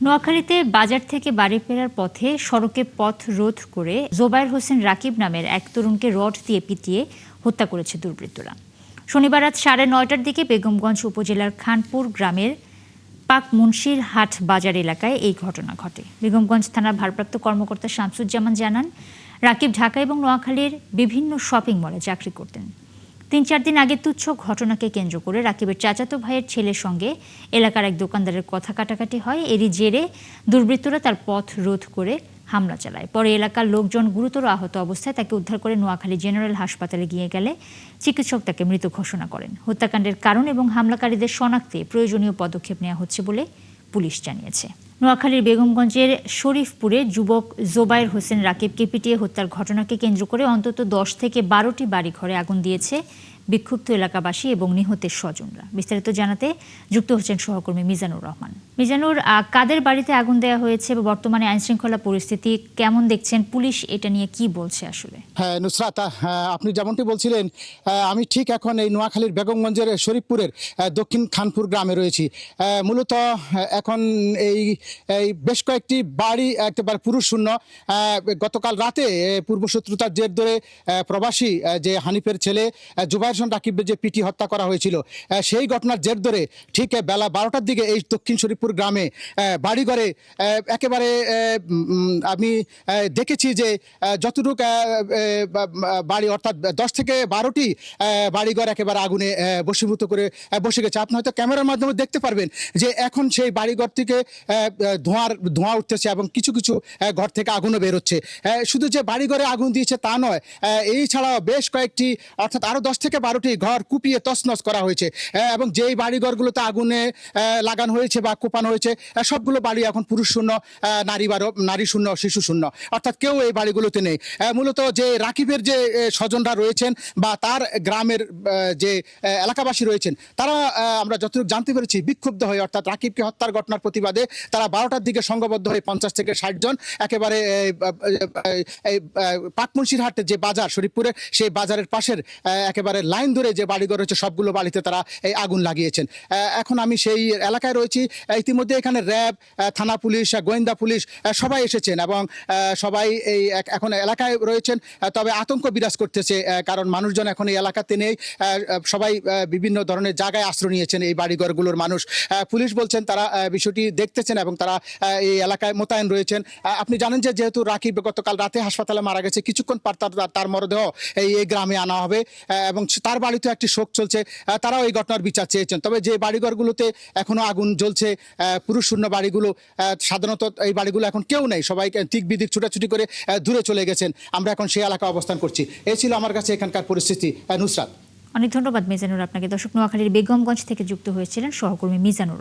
নোয়াখালীতে বাজার থেকে বাড়ি ফেরার পথে সড়কে পথ রোধ করে জোবায়ের হোসেন রাকিব নামের এক তরুণকে রড দিয়ে পিটিয়ে হত্যা করেছে দুর্বৃত্তরা। শনিবার রাত 9:30টার দিকে বেগমগঞ্জ উপজেলার খানপুর গ্রামের পাক মুন্সির হাট বাজার এলাকায় এই ঘটনা ঘটে। বেগমগঞ্জ থানার ভারপ্রাপ্ত কর্মকর্তা শামসুজ্জামান জানান, রাকিব ঢাকা এবং নোয়াখালীর বিভিন্ন শপিং মলে চাকরি করতেন। 3-4 দিন আগে তুচ্ছ ঘটনাকে কেন্দ্র করে রাকিবের চাচাতো ভাইয়ের ছেলের সঙ্গে এলাকার এক দোকানদারের কথা কাটাকাটি হয়। এরই জেরে দুর্বৃত্তরা তার পথ রোধ করে হামলা চালায়। পরে এলাকার লোকজন গুরুতর আহত অবস্থায় তাকে উদ্ধার করে নোয়াখালী জেনারেল হাসপাতালে নিয়ে গেলে চিকিৎসক তাকে মৃত ঘোষণা করেন। হত্যাকাণ্ডের কারণ এবং হামলাকারীদের শনাক্তে প্রয়োজনীয় পদক্ষেপ নেওয়া হচ্ছে বলে পুলিশ জানিয়েছে। নোয়াখালীর বেগমগঞ্জের শরীফপুরে যুবক জোবায়ের হোসেন রাকিবকে পিটিয়ে হত্যার ঘটনাকে কেন্দ্র করে অন্তত 10 থেকে 12টি বাড়িঘরে আগুন দিয়েছে বিক্ষুব্ধ এলাকাবাসী এবং নিহতের স্বজনরা। বিস্তারিত জানাতে যুক্ত হচ্ছেন সহকর্মী মিজানুর রহমান। মিজানুর, কাদের বাড়িতে আগুন দেওয়া হয়েছে এবং বর্তমানে আইনশৃঙ্খলা পরিস্থিতি কেমন দেখছেন? পুলিশ এটা নিয়ে কি বলছে আসলে? হ্যাঁ নুসরাত, আপনি যেমনটি বলছিলেন, আমি ঠিক এখন এই নোয়াখালীর বেগমগঞ্জের শরীফপুরের দক্ষিণ খানপুর গ্রামে রয়েছি। মূলত এখন এই বেশ কয়েকটি বাড়ি একেবারে পুরুষ শূন্য। গতকাল রাতে পূর্বশত্রুতার জের ধরে প্রবাসী যে হানিফের ছেলে জোবায়ের হোসেন রাকিবের যে পিটি হত্যা করা হয়েছিল, সেই ঘটনার জের ধরে ঠিক বেলা 12টার দিকে এই দক্ষিণ শরীফপুর গ্রামে বাড়িঘরে একেবারে আমি দেখেছি যে যতটুকু বাড়ি অর্থাৎ 10 থেকে 12টি বাড়িঘর একেবারে আগুনে বশীভূত করে বসে গেছে। আপনি হয়তো ক্যামেরার মাধ্যমে দেখতে পারবেন যে এখন সেই বাড়িঘর থেকে ধোঁয়া উঠতেছে এবং কিছু কিছু ঘর থেকে আগুনও বেরোচ্ছে। শুধু যে বাড়িঘরে আগুন দিয়েছে তা নয়, এই ছাড়াও বেশ কয়েকটি অর্থাৎ আরও 10 থেকে 12টি ঘর কুপিয়ে তছনছ করা হয়েছে এবং যেই বাড়িঘরগুলোতে আগুনে লাগানো হয়েছে বা কোপানো হয়েছে সবগুলো বাড়ি এখন পুরুষ শূন্য, নারী শূন্য, শিশু শূন্য, অর্থাৎ কেউ এই বাড়িগুলোতে নেই। মূলত যে রাকিবের যে স্বজনরা রয়েছেন বা তার গ্রামের যে এলাকাবাসী রয়েছেন, তারা আমরা যতটুকু জানতে পেরেছি বিক্ষুব্ধ হয়ে অর্থাৎ রাকিবকে হত্যার ঘটনার প্রতিবাদে তারা 12টার দিকে সংঘবদ্ধ হয়ে 50 থেকে 60 জন একেবারে পাকমুন্সির হাটের যে বাজার শরীফপুরে, সেই বাজারের পাশের একেবারে লাইন ধরে যে বাড়িঘর রয়েছে সবগুলো বাড়িতে তারা এই আগুন লাগিয়েছেন। এখন আমি সেই এলাকায় রয়েছি। ইতিমধ্যে এখানে র্যাব, থানা পুলিশ, গোয়েন্দা পুলিশ সবাই এসেছেন এবং সবাই এই এখন এলাকায় রয়েছেন। তবে আতঙ্ক বিরাজ করতেছে, কারণ মানুষজন এখন এই এলাকাতে নেই। সবাই বিভিন্ন ধরনের জায়গায় আশ্রয় নিয়েছেন এই বাড়িঘরগুলোর মানুষ। পুলিশ বলছেন তারা বিষয়টি দেখতেছেন এবং তারা এই এলাকায় মোতায়েন রয়েছেন। আপনি জানেন যে যেহেতু রাকিব গতকাল রাতে হাসপাতালে মারা গেছে, কিছুক্ষণ পর তার মরদেহ এই গ্রামে আনা হবে এবং তার বাড়িতে একটি শোক চলছে। তারাও এই ঘটনার বিচার চেয়েছেন। তবে যে বাড়িঘরগুলোতে এখনো আগুন জ্বলছে, পুরুষ শূন্য বাড়িগুলো, সাধারণত এই বাড়িগুলো এখন কেউ নেই, সবাই দিক বিদিক ছুটাছুটি করে দূরে চলে গেছেন। আমরা এখন সেই এলাকায় অবস্থান করছি। এই ছিল আমার কাছে এখানকার পরিস্থিতি। নুসরাত, অনেক ধন্যবাদ মিজানুর আপনাকে। দর্শক, নোয়াখালীর বেগমগঞ্জ থেকে যুক্ত হয়েছিলেন সহকর্মী মিজানুর।